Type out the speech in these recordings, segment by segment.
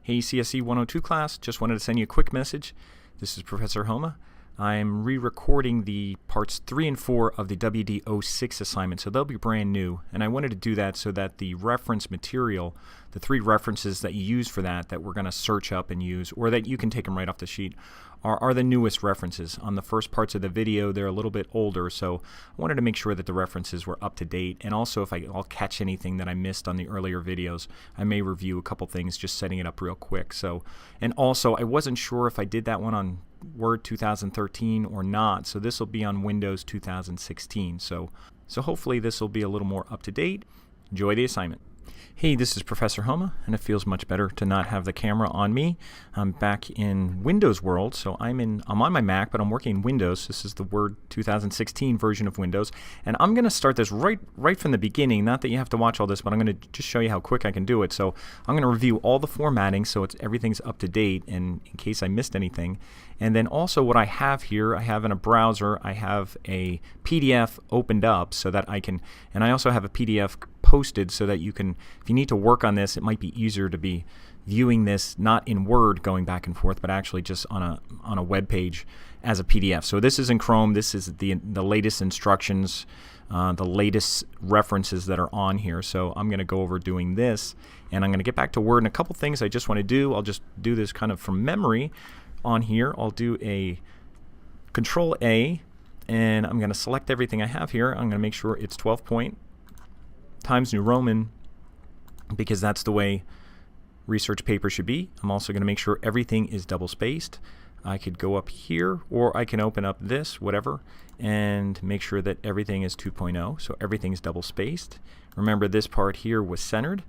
Hey CSC102 class, just wanted to send you a quick message. This is Professor Homa. I'm re-recording the parts 3 and 4 of the WD06 assignment, so they'll be brand new. And I wanted to do that so that the reference material, the 3 references that you use for that we're going to search up and use, or that you can take them right off the sheet, are the newest references. On the first parts of the video, they're a little bit older, so I wanted to make sure that the references were up to date. And also, if I'll catch anything that I missed on the earlier videos, I may review a couple things, just setting it up real quick. So, and also, I wasn't sure if I did that one on Word 2013 or not, so this will be on Windows 2016. So hopefully this will be a little more up to date. Enjoy the assignment. Hey, this is Professor Homa, and it feels much better to not have the camera on me. I'm back in Windows world, so I'm on my Mac, but I'm working in Windows. This is the Word 2016 version of Windows, and I'm going to start this right from the beginning. Not that you have to watch all this, but I'm going to just show you how quick I can do it. So I'm going to review all the formatting so everything's up to date, and in case I missed anything. And then also what I have here, I have in a browser, I have a PDF opened up so that I can, and I also have a PDF posted so that you can, if you need to work on this, it might be easier to be viewing this not in Word going back and forth, but actually just on a web page as a PDF. So this is in Chrome. This is the latest instructions, the latest references that are on here. So I'm going to go over doing this, and I'm going to get back to Word. And a couple things I just want to do. I'll just do this kind of from memory. On here, I'll do a Control A, and I'm going to select everything I have here. I'm going to make sure it's 12 point Times New Roman, because that's the way research paper should be. I'm also going to make sure everything is double spaced. I could go up here, or I can open up this, whatever, and make sure that everything is 2.0, so everything's double spaced. Remember, this part here was centered.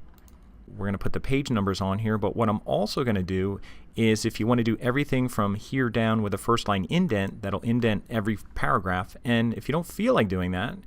We're going to put the page numbers on here, but what I'm also going to do is, if you want to do everything from here down with a first line indent, that'll indent every paragraph. And if you don't feel like doing that,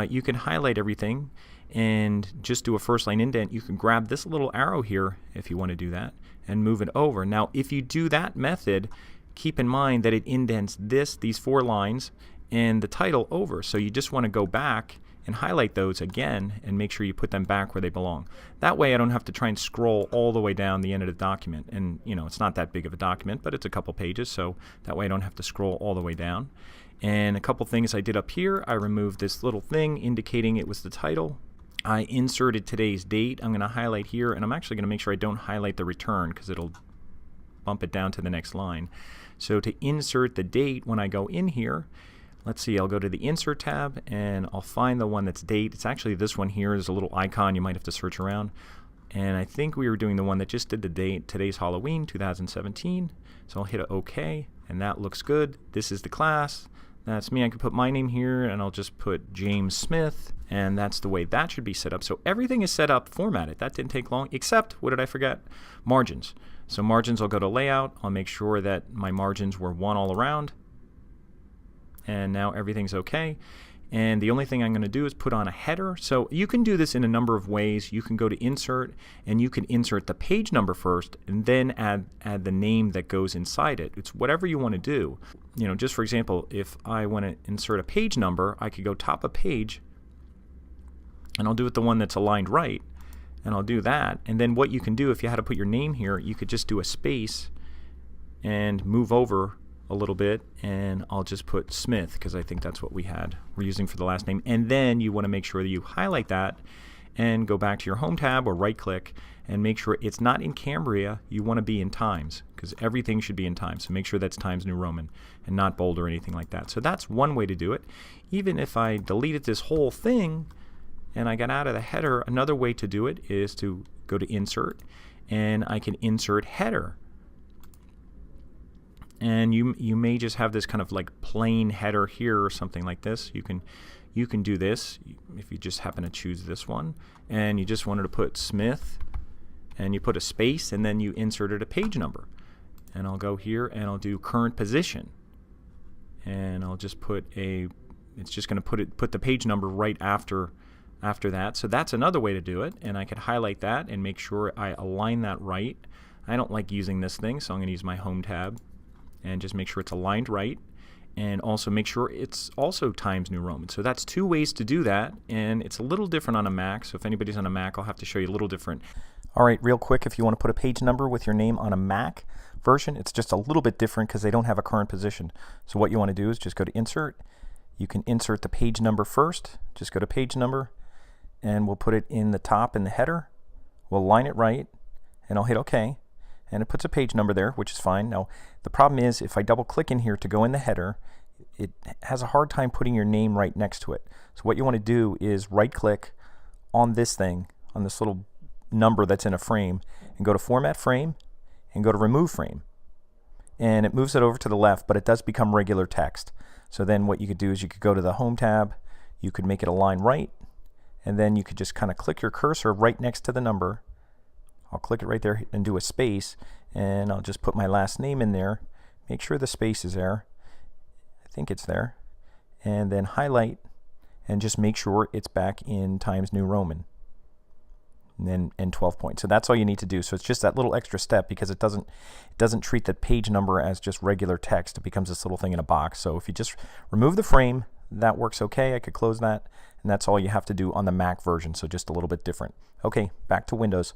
you can highlight everything and just do a first line indent. You can grab this little arrow here if you want to do that and move it over. Now, if you do that method, keep in mind that it indents these 4 lines and the title over. So you just want to go back and highlight those again and make sure you put them back where they belong. That way I don't have to try and scroll all the way down the end of the document. And you know, it's not that big of a document, but it's a couple pages, so that way I don't have to scroll all the way down. And a couple things I did up here, I removed this little thing indicating it was the title. I inserted today's date. I'm going to highlight here, and I'm actually going to make sure I don't highlight the return because it'll bump it down to the next line. So to insert the date, when I go in here, let's see, I'll go to the Insert tab, and I'll find the one that's date. It's actually this one here. There's a little icon. You might have to search around. And I think we were doing the one that just did the date. Today's Halloween, 2017. So I'll hit OK, and that looks good. This is the class. That's me. I can put my name here, and I'll just put James Smith, and that's the way that should be set up. So everything is set up, formatted. That didn't take long, except, what did I forget? Margins. So margins, I'll go to Layout. I'll make sure that my margins were 1 all around. And now everything's okay. And the only thing I'm going to do is put on a header. So you can do this in a number of ways. You can go to Insert, and you can insert the page number first, and then add the name that goes inside it. It's whatever you want to do. You know, just for example, if I want to insert a page number, I could go top of page, and I'll do it the one that's aligned right, and I'll do that. And then what you can do, if you had to put your name here, you could just do a space and move over a little bit, and I'll just put Smith because I think that's what we're using for the last name. And then you want to make sure that you highlight that and go back to your Home tab or right click and make sure it's not in Cambria. You want to be in Times because everything should be in Times. So make sure that's Times New Roman and not bold or anything like that. So that's one way to do it. Even if I deleted this whole thing and I got out of the header, another way to do it is to go to Insert, and I can insert header. And you may just have this kind of like plain header here or something like this. You can do this if you just happen to choose this one, and you just wanted to put Smith, and you put a space, and then you inserted a page number. And I'll go here and I'll do current position, and I'll just put it's just going to put the page number right after that. So that's another way to do it, and I could highlight that and make sure I align that right. I don't like using this thing, so I'm going to use my Home tab and just make sure it's aligned right. and also make sure it's also Times New Roman. So that's two ways to do that, and it's a little different on a Mac. So if anybody's on a Mac, I'll have to show you a little different. All right, real quick, if you want to put a page number with your name on a Mac version, it's just a little bit different because they don't have a current position. So what you want to do is just go to Insert. You can insert the page number first. Just go to Page Number, and we'll put it in the top in the header. We'll line it right, and I'll hit OK. And it puts a page number there, which is fine. Now, the problem is if I double click in here to go in the header, it has a hard time putting your name right next to it. So what you want to do is right click on this thing, on this little number that's in a frame, and go to Format Frame and go to Remove Frame. And it moves it over to the left, but it does become regular text. So then what you could do is you could go to the Home tab, you could make it align right, and then you could just kind of click your cursor right next to the number. I'll click it right there and do a space, and I'll just put my last name in there. Make sure the space is there. I think it's there. And then highlight and just make sure it's back in Times New Roman. And then in 12 points. So that's all you need to do. So it's just that little extra step because it doesn't treat the page number as just regular text. It becomes this little thing in a box. So if you just remove the frame, that works okay. I could close that, and that's all you have to do on the Mac version. So just a little bit different. Okay, back to Windows.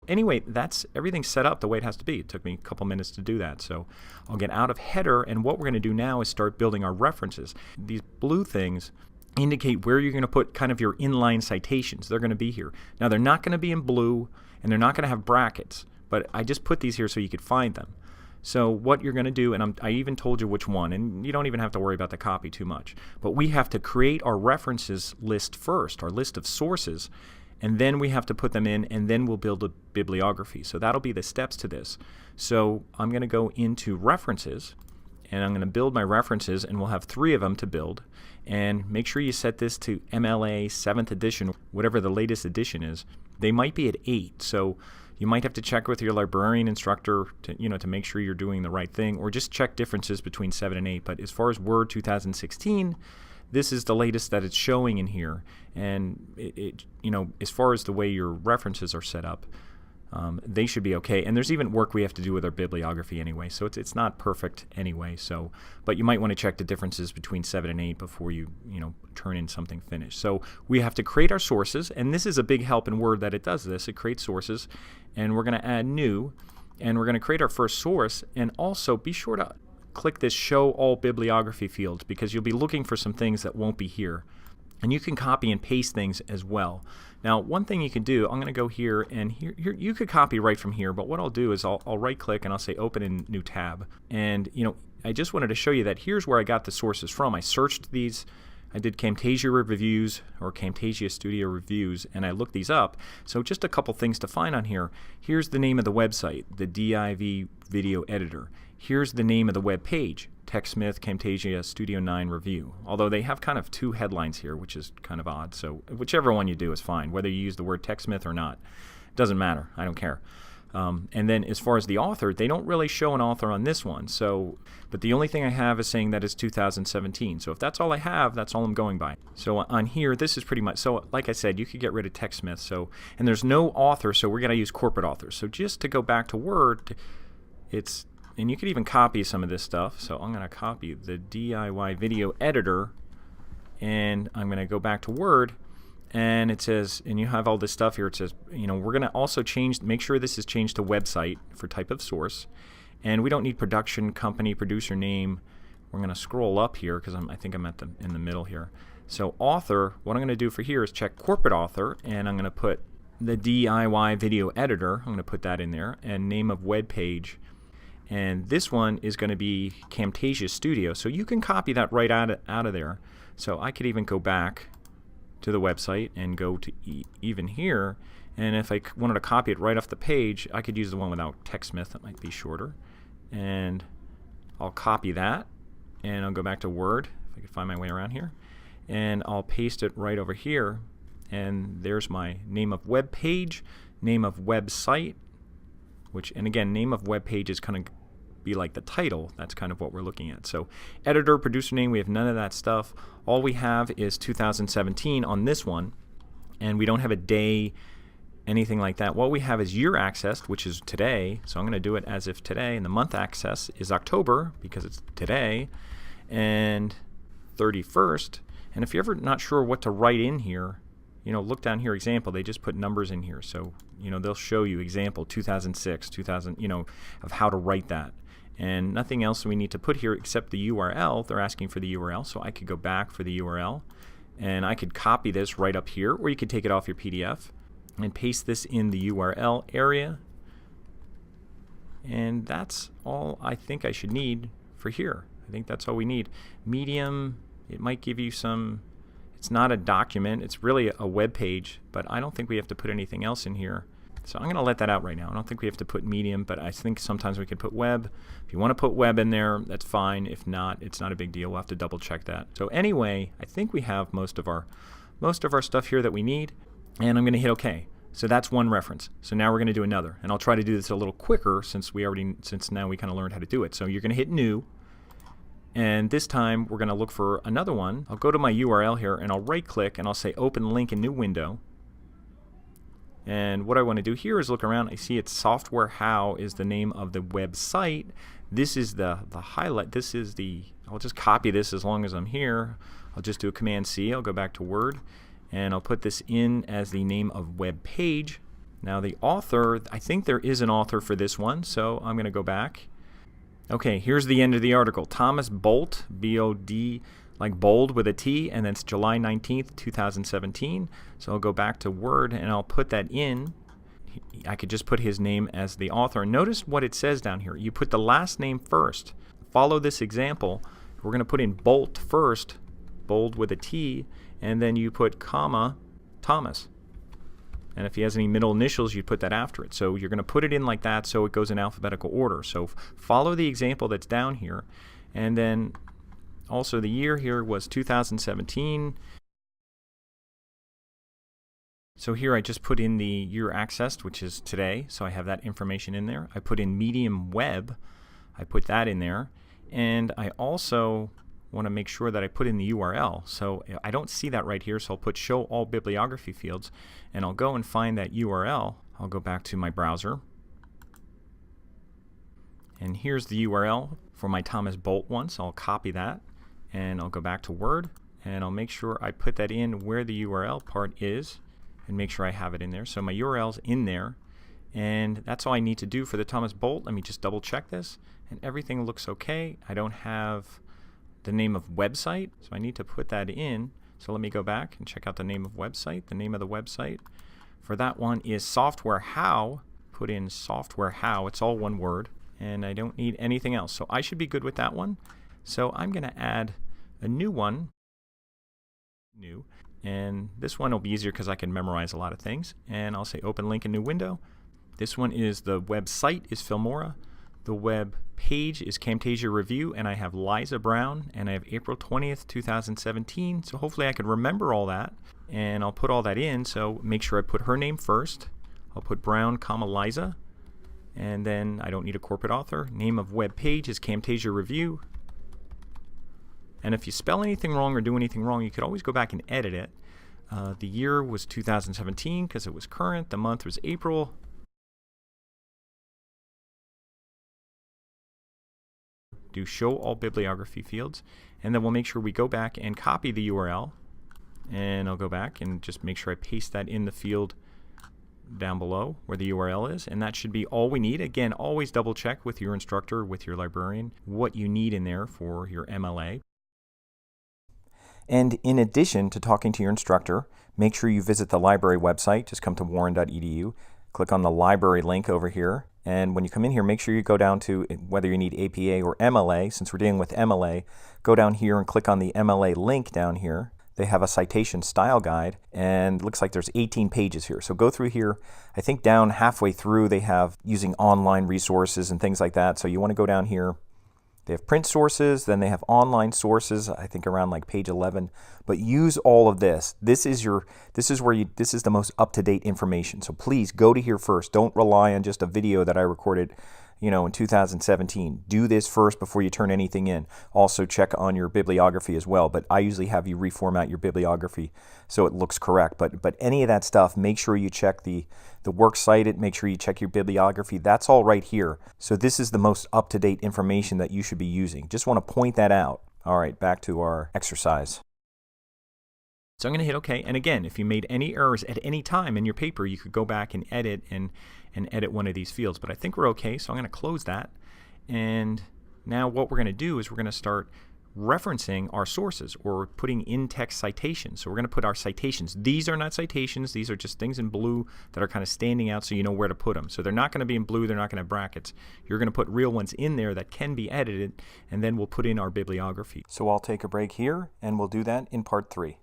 Anyway, that's everything set up the way it has to be. It took me a couple minutes to do that. So I'll get out of header, and what we're going to do now is start building our references. These blue things indicate where you're going to put kind of your inline citations. They're going to be here. Now, they're not going to be in blue, and they're not going to have brackets, but I just put these here so you could find them. So what you're going to do, and I even told you which one, and you don't even have to worry about the copy too much, but we have to create our references list first, our list of sources, and then we have to put them in, and then we'll build a bibliography. So that'll be the steps to this. So I'm going to go into References, and I'm going to build my references, and we'll have 3 of them to build. And make sure you set this to MLA 7th edition, whatever the latest edition is. They might be at 8, so you might have to check with your librarian instructor to make sure you're doing the right thing, or just check differences between 7 and 8. But as far as Word 2016, this is the latest that it's showing in here, and as far as the way your references are set up, they should be okay. And there's even work we have to do with our bibliography anyway, so it's not perfect anyway. So, but you might want to check the differences between 7 and 8 before you turn in something finished. So we have to create our sources, and this is a big help in Word that it does this. It creates sources, and we're going to add new, and we're going to create our first source, and also be sure to click this Show All Bibliography field because you'll be looking for some things that won't be here. And you can copy and paste things as well. Now, one thing you can do, I'm going to go here, and here you could copy right from here, but what I'll do is I'll right-click and I'll say Open in New Tab. And I just wanted to show you that here's where I got the sources from. I searched these. I did Camtasia Reviews or Camtasia Studio Reviews, and I looked these up. So just a couple things to find on here. Here's the name of the website, the DIV Video Editor. Here's the name of the web page, TechSmith Camtasia Studio 9 Review. Although they have kind of 2 headlines here, which is kind of odd. So whichever one you do is fine, whether you use the word TechSmith or not. It doesn't matter. I don't care. And then as far as the author, they don't really show an author on this one. So, but the only thing I have is saying that it's 2017. So if that's all I have, that's all I'm going by. So on here, this is pretty much, so like I said, you could get rid of TechSmith. So, and there's no author, so we're going to use corporate authors. So just to go back to Word, and you could even copy some of this stuff. So I'm going to copy the DIY Video Editor, and I'm going to go back to Word, and it says, and you have all this stuff here. It says, we're going to also make sure this is changed to website for type of source, and we don't need production company, producer name. We're going to scroll up here because I think I'm in the middle here. So author, what I'm going to do for here is check corporate author, and I'm going to put the DIY Video Editor. I'm going to put that in there, and name of web page. And this one is going to be Camtasia Studio. So you can copy that right out of there. So I could even go back to the website and go to even here. And if I wanted to copy it right off the page, I could use the one without TechSmith. That might be shorter. And I'll copy that. And I'll go back to Word, if I can find my way around here. And I'll paste it right over here. And there's my name of web page, name of website, and again, name of web page is kind of be like the title. That's kind of what we're looking at. So editor, producer name, we have none of that stuff. All we have is 2017 on this one, and we don't have a day, anything like that. What we have is year accessed, which is today. So I'm going to do it as if today, and the month access is October because it's today. and 31st. And if you're ever not sure what to write in here, look down here, example, they just put numbers in here. So, they'll show you example 2006, 2000, of how to write that. And nothing else we need to put here except the URL. They're asking for the URL, so I could go back for the URL, and I could copy this right up here, or you could take it off your PDF and paste this in the URL area. And that's all I think I should need for here. I think that's all we need. Medium, it might give you some, it's not a document, it's really a web page, but I don't think we have to put anything else in here. So I'm going to let that out right now. I don't think we have to put medium, but I think sometimes we can put web. If you want to put web in there, that's fine. If not, it's not a big deal. We'll have to double check that. So anyway, I think we have most of our stuff here that we need, and I'm going to hit OK. So that's one reference. So now we're going to do another, and I'll try to do this a little quicker since now we kind of learned how to do it. So you're going to hit new, and this time we're going to look for another one. I'll go to my URL here, and I'll right-click, and I'll say Open Link in New Window. And what I want to do here is look around. I see it's Software How is the name of the website. This is the highlight. This is I'll just copy this as long as I'm here. I'll just do a Command C. I'll go back to Word, and I'll put this in as the name of web page. Now the author, I think there is an author for this one, so I'm going to go back. Okay, here's the end of the article. Thomas Bolt, B-O-D, like bold with a T, and then it's July 19th, 2017. So I'll go back to Word and I'll put that in. I could just put his name as the author. Notice what it says down here. You put the last name first. Follow this example. We're going to put in Bolt first, bold with a T, and then you put comma Thomas. And if he has any middle initials, you put that after it. So you're going to put it in like that so it goes in alphabetical order. So follow the example that's down here, and then also the year here was 2017. So here I just put in the year accessed, which is today, so I have that information in there. I put in medium web, I put that in there, and I also want to make sure that I put in the URL. So I don't see that right here, so I'll put show all bibliography fields, and I'll go and find that URL. I'll go back to my browser, and here's the URL for my Thomas Bolt one, so I'll copy that. And I'll go back to Word, and I'll make sure I put that in where the URL part is, and make sure I have it in there. So my URL's in there, and that's all I need to do for the Thomas Bolt. Let me just double check this, and everything looks okay. I don't have the name of website, so I need to put that in. So let me go back and check out the name of website. The name of the website for that one is Software How. Put in Software How. It's all one word, and I don't need anything else. So I should be good with that one. So I'm going to add a new one, and this one will be easier because I can memorize a lot of things. And I'll say Open Link in New Window. This one is the website is Filmora. The web page is Camtasia Review, and I have Liza Brown, and I have April 20th, 2017. So hopefully I can remember all that, and I'll put all that in. So make sure I put her name first. I'll put Brown, comma Liza, and then I don't need a corporate author. Name of web page is Camtasia Review. And if you spell anything wrong or do anything wrong, you could always go back and edit it. The year was 2017 because it was current. The month was April. Do show all bibliography fields. And then we'll make sure we go back and copy the URL. And I'll go back and just make sure I paste that in the field down below where the URL is, and that should be all we need. Again, always double check with your instructor, with your librarian, what you need in there for your MLA. And in addition to talking to your instructor, make sure you visit the library website. Just come to warren.edu, click on the library link over here, and when you come in here, make sure you go down to whether you need APA or MLA. Since we're dealing with MLA, go down here and click on the MLA link down here. They have a citation style guide, and it looks like there's 18 pages here. So go through here. I think down halfway through they have using online resources and things like that. So you want to go down here. They have print sources, then they have online sources, I think around like page 11. But use all of this. This is the most up-to-date information. So please go to here first. Don't rely on just a video that I recorded, in 2017. Do this first before you turn anything in. Also check on your bibliography as well, but I usually have you reformat your bibliography so it looks correct. But any of that stuff, make sure you check the works cited, make sure you check your bibliography. That's all right here. So this is the most up-to-date information that you should be using. Just want to point that out. All right, back to our exercise. So I'm going to hit OK. And again, if you made any errors at any time in your paper, you could go back and edit edit one of these fields. But I think we're OK, so I'm going to close that. And now what we're going to do is we're going to start referencing our sources or putting in-text citations. So we're going to put our citations. These are not citations. These are just things in blue that are kind of standing out so you know where to put them. So they're not going to be in blue. They're not going to have brackets. You're going to put real ones in there that can be edited, and then we'll put in our bibliography. So I'll take a break here, and we'll do that in part 3.